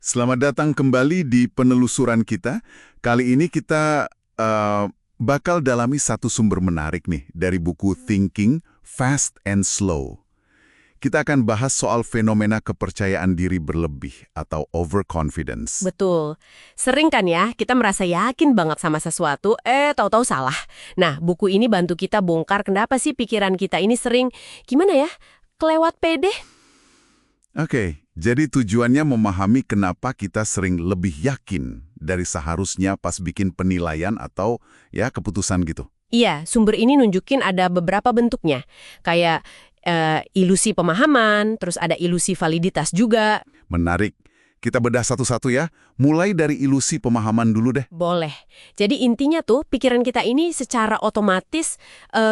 Selamat datang kembali di penelusuran kita. Kali ini kita bakal dalami satu sumber menarik nih dari buku Thinking, Fast and Slow. Kita akan bahas soal fenomena kepercayaan diri berlebih atau overconfidence. Betul. Sering kan ya, kita merasa yakin banget sama sesuatu, tahu-tahu salah. Nah, buku ini bantu kita bongkar kenapa sih pikiran kita ini sering, gimana ya, kelewat pede? Oke, jadi tujuannya memahami kenapa kita sering lebih yakin dari seharusnya pas bikin penilaian atau ya keputusan gitu. Iya, sumber ini nunjukin ada beberapa bentuknya. Kayak ilusi pemahaman, terus ada ilusi validitas juga. Menarik. Kita bedah satu-satu ya. Mulai dari ilusi pemahaman dulu deh. Boleh. Jadi intinya tuh, pikiran kita ini secara otomatis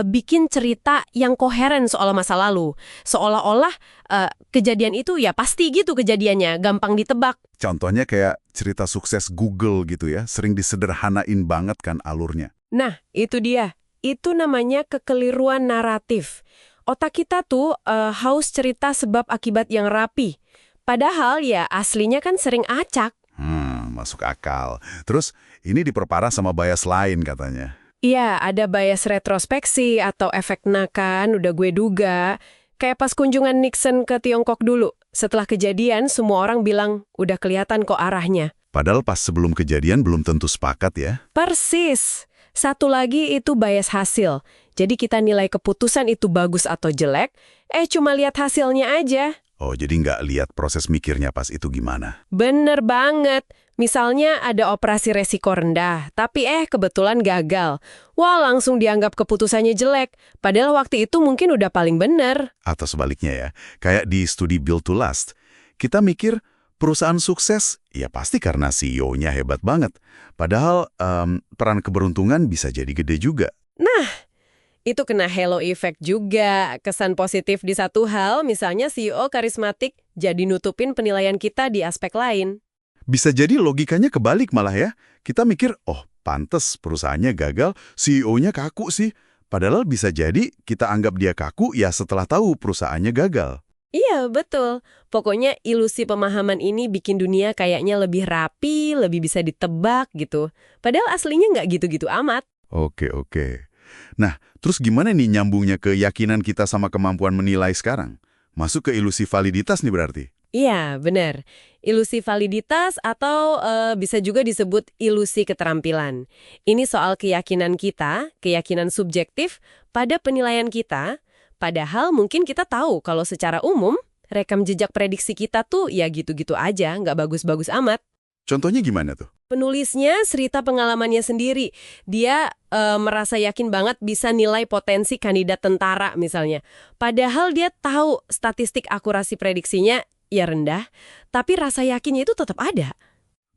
bikin cerita yang koheren soal masa lalu. Seolah-olah kejadian itu ya pasti gitu kejadiannya, gampang ditebak. Contohnya kayak cerita sukses Google gitu ya. Sering disederhanain banget kan alurnya. Nah, itu dia. Itu namanya kekeliruan naratif. Otak kita tuh haus cerita sebab akibat yang rapi. Padahal ya aslinya kan sering acak. Masuk akal. Terus ini diperparah sama bias lain katanya. Iya, ada bias retrospeksi atau efek nakan, udah gue duga. Kayak pas kunjungan Nixon ke Tiongkok dulu. Setelah kejadian, semua orang bilang, udah kelihatan kok arahnya. Padahal pas sebelum kejadian belum tentu sepakat ya. Persis. Satu lagi itu bias hasil. Jadi kita nilai keputusan itu bagus atau jelek, cuma lihat hasilnya aja. Oh, jadi nggak lihat proses mikirnya pas itu gimana. Bener banget. Misalnya ada operasi resiko rendah, tapi kebetulan gagal. Wah, langsung dianggap keputusannya jelek. Padahal waktu itu mungkin udah paling bener. Atau sebaliknya ya, kayak di studi Build to Last. Kita mikir perusahaan sukses, ya pasti karena CEO-nya hebat banget. Padahal peran keberuntungan bisa jadi gede juga. Nah, itu kena halo effect juga. Kesan positif di satu hal, misalnya CEO karismatik, jadi nutupin penilaian kita di aspek lain. Bisa jadi logikanya kebalik malah ya. Kita mikir, oh pantes perusahaannya gagal, CEO-nya kaku sih. Padahal bisa jadi kita anggap dia kaku ya setelah tahu perusahaannya gagal. Iya, betul. Pokoknya ilusi pemahaman ini bikin dunia kayaknya lebih rapi, lebih bisa ditebak gitu. Padahal aslinya nggak gitu-gitu amat. Oke. Nah, terus gimana nih nyambungnya ke keyakinan kita sama kemampuan menilai sekarang? Masuk ke ilusi validitas nih berarti? Iya, benar. Ilusi validitas atau bisa juga disebut ilusi keterampilan. Ini soal keyakinan kita, keyakinan subjektif pada penilaian kita. Padahal mungkin kita tahu kalau secara umum, rekam jejak prediksi kita tuh ya gitu-gitu aja, nggak bagus-bagus amat. Contohnya gimana tuh? Penulisnya cerita pengalamannya sendiri. Dia merasa yakin banget bisa nilai potensi kandidat tentara misalnya. Padahal dia tahu statistik akurasi prediksinya ya rendah, tapi rasa yakinnya itu tetap ada.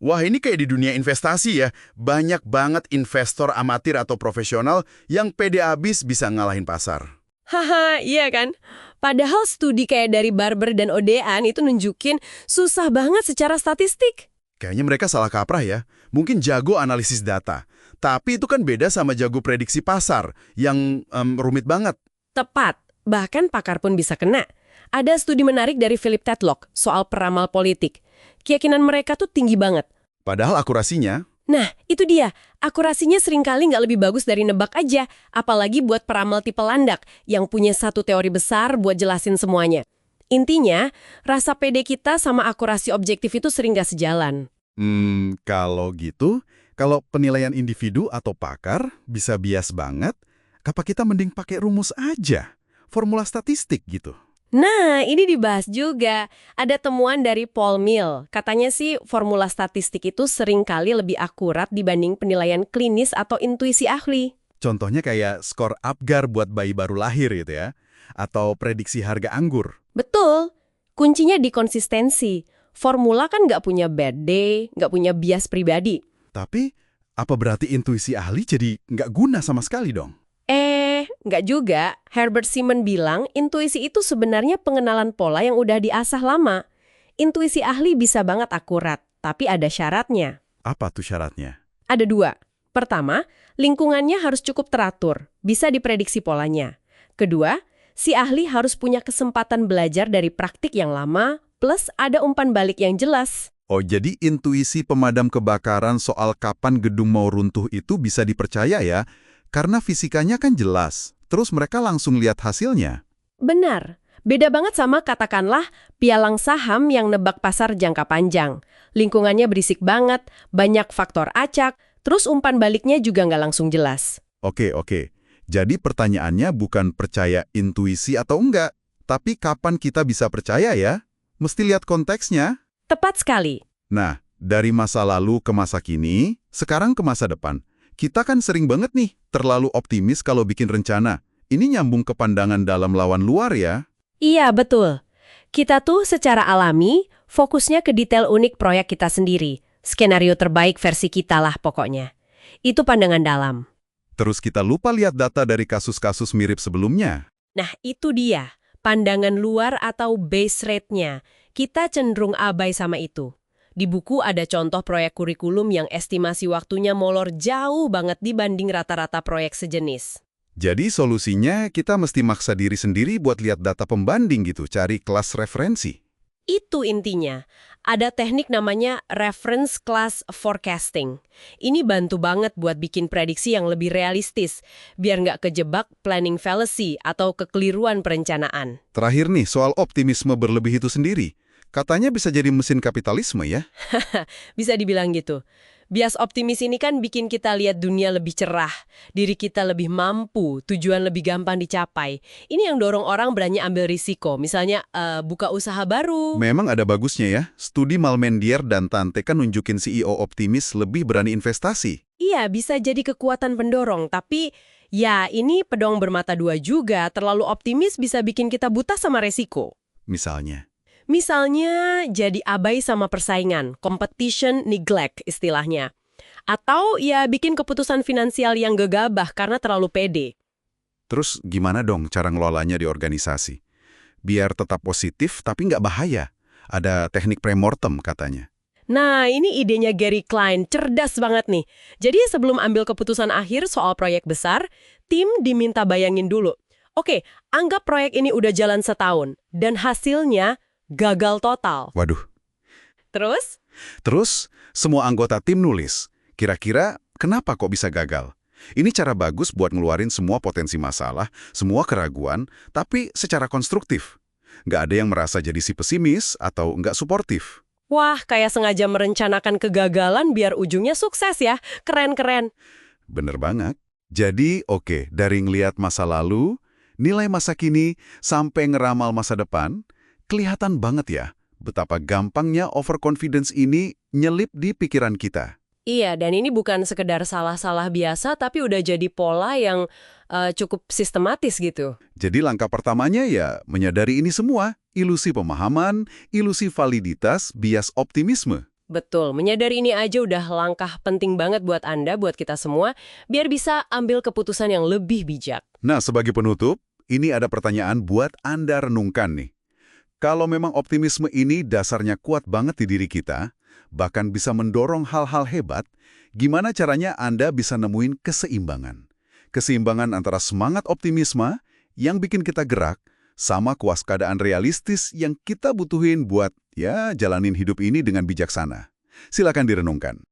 Wah, ini kayak di dunia investasi ya. Banyak banget investor amatir atau profesional yang pede abis bisa ngalahin pasar. Haha, iya kan? Padahal studi kayak dari Barber dan Odean itu nunjukin susah banget secara statistik. Kayaknya mereka salah kaprah ya. Mungkin jago analisis data. Tapi itu kan beda sama jago prediksi pasar yang rumit banget. Tepat. Bahkan pakar pun bisa kena. Ada studi menarik dari Philip Tetlock soal peramal politik. Keyakinan mereka tuh tinggi banget. Padahal akurasinya... Nah, itu dia. Akurasinya seringkali nggak lebih bagus dari nebak aja. Apalagi buat peramal tipe landak yang punya satu teori besar buat jelasin semuanya. Intinya, rasa pede kita sama akurasi objektif itu sering nggak sejalan. Kalau gitu, kalau penilaian individu atau pakar bisa bias banget, apa kita mending pakai rumus aja? Formula statistik gitu. Nah, ini dibahas juga. Ada temuan dari Paul Mill. Katanya sih formula statistik itu seringkali lebih akurat dibanding penilaian klinis atau intuisi ahli. Contohnya kayak skor Apgar buat bayi baru lahir gitu ya. Atau prediksi harga anggur. Betul. Kuncinya di konsistensi. Formula kan nggak punya bad day, nggak punya bias pribadi. Tapi, apa berarti intuisi ahli jadi nggak guna sama sekali dong? Nggak juga. Herbert Simon bilang, intuisi itu sebenarnya pengenalan pola yang udah diasah lama. Intuisi ahli bisa banget akurat, tapi ada syaratnya. Apa tuh syaratnya? Ada 2. Pertama, lingkungannya harus cukup teratur, bisa diprediksi polanya. Kedua, si ahli harus punya kesempatan belajar dari praktik yang lama, plus ada umpan balik yang jelas. Oh, jadi intuisi pemadam kebakaran soal kapan gedung mau runtuh itu bisa dipercaya ya? Karena fisikanya kan jelas. Terus mereka langsung lihat hasilnya. Benar. Beda banget sama katakanlah pialang saham yang nebak pasar jangka panjang. Lingkungannya berisik banget, banyak faktor acak, terus umpan baliknya juga nggak langsung jelas. Oke. Jadi pertanyaannya bukan percaya intuisi atau enggak, tapi kapan kita bisa percaya ya? Mesti lihat konteksnya. Tepat sekali. Nah, dari masa lalu ke masa kini, sekarang ke masa depan. Kita kan sering banget nih terlalu optimis kalau bikin rencana. Ini nyambung ke pandangan dalam lawan luar ya. Iya, betul. Kita tuh secara alami fokusnya ke detail unik proyek kita sendiri. Skenario terbaik versi kita lah pokoknya. Itu pandangan dalam. Terus kita lupa lihat data dari kasus-kasus mirip sebelumnya. Nah, itu dia. Pandangan luar atau base rate-nya. Kita cenderung abai sama itu. Di buku ada contoh proyek kurikulum yang estimasi waktunya molor jauh banget dibanding rata-rata proyek sejenis. Jadi solusinya kita mesti maksa diri sendiri buat lihat data pembanding gitu, cari kelas referensi. Itu intinya. Ada teknik namanya reference class forecasting. Ini bantu banget buat bikin prediksi yang lebih realistis, biar nggak kejebak planning fallacy atau kekeliruan perencanaan. Terakhir nih, soal optimisme berlebih itu sendiri. Katanya bisa jadi mesin kapitalisme ya? Bisa dibilang gitu. Bias optimis ini kan bikin kita lihat dunia lebih cerah, diri kita lebih mampu, tujuan lebih gampang dicapai. Ini yang dorong orang berani ambil risiko, misalnya buka usaha baru. Memang ada bagusnya ya. Studi Malmendier dan Tante kan nunjukin CEO optimis lebih berani investasi. Iya, bisa jadi kekuatan pendorong, tapi ya ini pedang bermata dua juga. Terlalu optimis bisa bikin kita buta sama resiko. Misalnya jadi abai sama persaingan, competition neglect istilahnya. Atau ya bikin keputusan finansial yang gegabah karena terlalu pede. Terus gimana dong cara ngelolanya di organisasi? Biar tetap positif tapi nggak bahaya. Ada teknik premortem katanya. Nah, ini idenya Gary Klein, cerdas banget nih. Jadi sebelum ambil keputusan akhir soal proyek besar, tim diminta bayangin dulu. Oke, anggap proyek ini udah jalan setahun, dan hasilnya gagal total. Waduh. Terus, semua anggota tim nulis. Kira-kira kenapa kok bisa gagal? Ini cara bagus buat ngeluarin semua potensi masalah, semua keraguan, tapi secara konstruktif. Nggak ada yang merasa jadi si pesimis atau nggak suportif. wah, kayak sengaja merencanakan kegagalan biar ujungnya sukses ya. Keren-keren. Bener banget. Jadi, oke, dari ngeliat masa lalu, nilai masa kini, sampai ngeramal masa depan, kelihatan banget ya betapa gampangnya overconfidence ini nyelip di pikiran kita. Iya, dan ini bukan sekedar salah-salah biasa, tapi udah jadi pola yang cukup sistematis gitu. Jadi langkah pertamanya ya menyadari ini semua, ilusi pemahaman, ilusi validitas, bias optimisme. Betul, menyadari ini aja udah langkah penting banget buat Anda, buat kita semua, biar bisa ambil keputusan yang lebih bijak. Nah, sebagai penutup, ini ada pertanyaan buat Anda renungkan nih. Kalau memang optimisme ini dasarnya kuat banget di diri kita, bahkan bisa mendorong hal-hal hebat, gimana caranya Anda bisa nemuin keseimbangan? Keseimbangan antara semangat optimisme yang bikin kita gerak, sama kewaspadaan realistis yang kita butuhin buat, ya, jalanin hidup ini dengan bijaksana. Silakan direnungkan.